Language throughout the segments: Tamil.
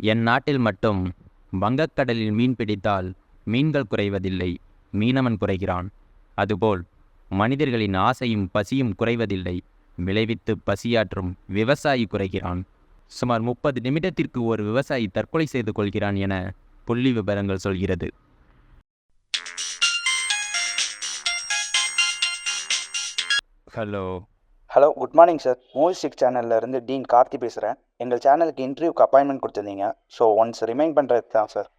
என் நாட்டில் மட்டும் வங்கக்கடலில் மீன் பிடித்தால் மீன்கள் குறைவதில்லை, மீனவன் குறைகிறான். அதுபோல் மனிதர்களின் ஆசையும் பசியும் குறைவதில்லை, விளைவித்து பசியாற்றும் விவசாயி குறைகிறான். சுமார் 30 நிமிடத்திற்கு ஒரு விவசாயி தற்கொலை செய்து கொள்கிறான் என புள்ளி விவரங்கள் சொல்கிறது. Hello good morning sir. மூவி6 சேனல்லேருந்து டீன் கார்த்தி பேசுகிறேன். எங்கள் சேனலுக்கு இன்டர்வியூக்கு அப்பாயின்மெண்ட் கொடுத்துருந்தீங்க. ஸோ ஒன்ஸ் ரிமைண்ட் பண்ணுறது தான் சார்.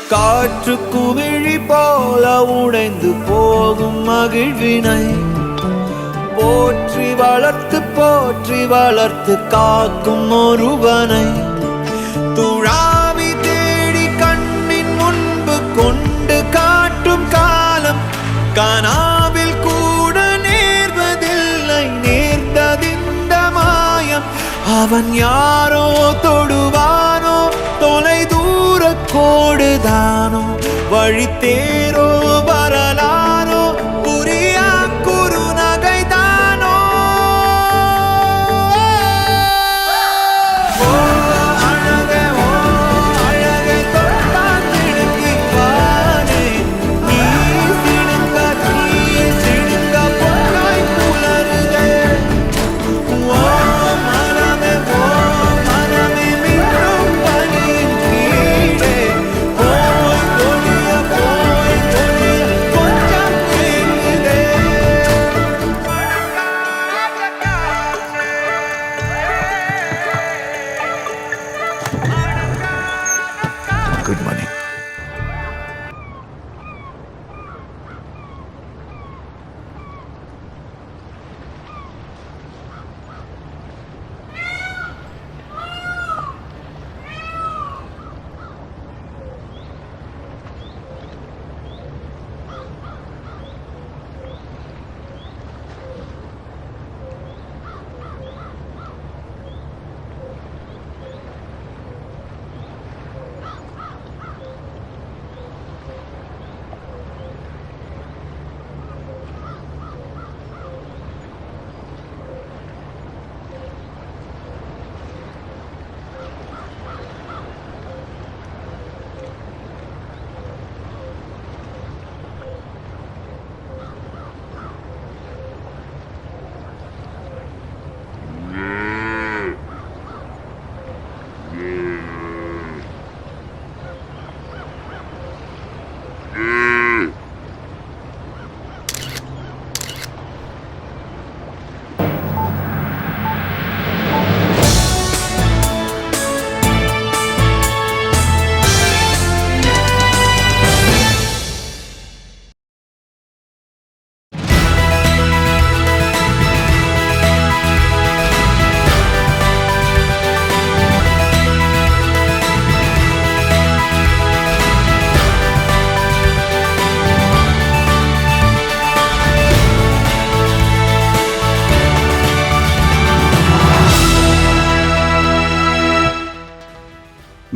காற்று குமிழி போல உடைந்து போகும் மகிழ்வினை போற்றி வளர்த்து காக்கும் ஒருவனை துழாவி தேடி கண்ணின் முன்பு கொண்டு காட்டும் காலம் கனாவில் கூட நேர்வதில்லை, நேர்ந்ததிந்த மாயம். அவன் யாரோ தொடுவானோ, தொலை தூர கோடுதானோ, வழி தேரோ வரலானோ, புரியா குறு நகைதானோ. ஓ அழகே தொட்டால் திடுங்கிப்பானே, நீ சிடுங்க பொன்னாய் புலருதே. ஓ மனமே மீண்டும் பனியின் கீழே போய் கொடிய கொஞ்சம் கேங்குதே. Good morning.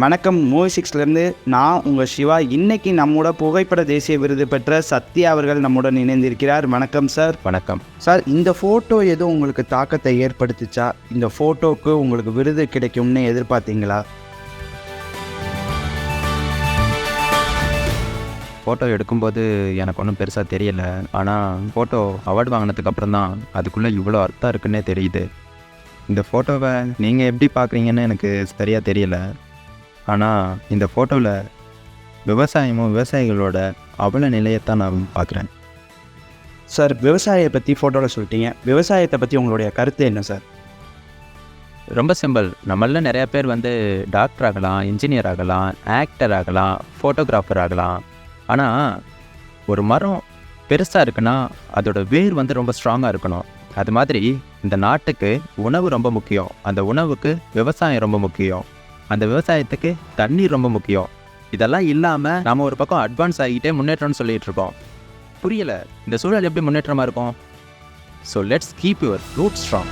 வணக்கம். மூவி6லேருந்து நான் உங்கள் சிவா. இன்றைக்கி நம்மோட புகைப்பட தேசிய விருது பெற்ற சத்யா அவர்கள் நம்முடன் இணைந்திருக்கிறார். வணக்கம் சார். வணக்கம் சார். இந்த ஃபோட்டோ எதுவும் உங்களுக்கு தாக்கத்தை ஏற்படுத்துச்சா? இந்த ஃபோட்டோவுக்கு உங்களுக்கு விருது கிடைக்கும்னு எதிர்பார்த்தீங்களா? ஃபோட்டோ எடுக்கும்போது எனக்கு ஒன்றும் பெருசாக தெரியல. ஆனால் ஃபோட்டோ அவார்டு வாங்கினதுக்கு அப்புறம் தான் அதுக்குள்ளே இவ்வளோ அர்த்தம் இருக்குன்னே தெரியுது. இந்த ஃபோட்டோவை நீங்கள் எப்படி பார்க்குறீங்கன்னு எனக்கு சரியாக தெரியல. ஆனால் இந்த ஃபோட்டோவில் விவசாயமும் விவசாயிகளோட அவல நிலையத்தான் நான் பார்க்குறேன். சார், விவசாயியை பற்றி ஃபோட்டோவில் சொல்லிட்டீங்க. விவசாயத்தை பற்றி உங்களுடைய கருத்து என்ன சார்? ரொம்ப சிம்பிள். நம்மள நிறையா பேர் வந்து டாக்டர் ஆகலாம், இன்ஜினியர் ஆகலாம், ஆக்டர் ஆகலாம், ஃபோட்டோகிராஃபர் ஆகலாம். ஆனால் ஒரு மரம் பெருசாக இருக்குன்னா அதோட வேர் வந்து ரொம்ப ஸ்ட்ராங்காக இருக்கணும். அது மாதிரி இந்த நாட்டுக்கு உணவு ரொம்ப முக்கியம். அந்த உணவுக்கு விவசாயம் ரொம்ப முக்கியம். அந்த விவசாயத்துக்கு தண்ணீர் ரொம்ப முக்கியம். இதெல்லாம் இல்லாமல் நம்ம ஒரு பக்கம் அட்வான்ஸ் ஆகிட்டே முன்னேற்றம்னு சொல்லிகிட்டு இருக்கோம். புரியலை, இந்த சூழல் எப்படி முன்னேற்றமாக இருக்கும்? So let's keep your root strong.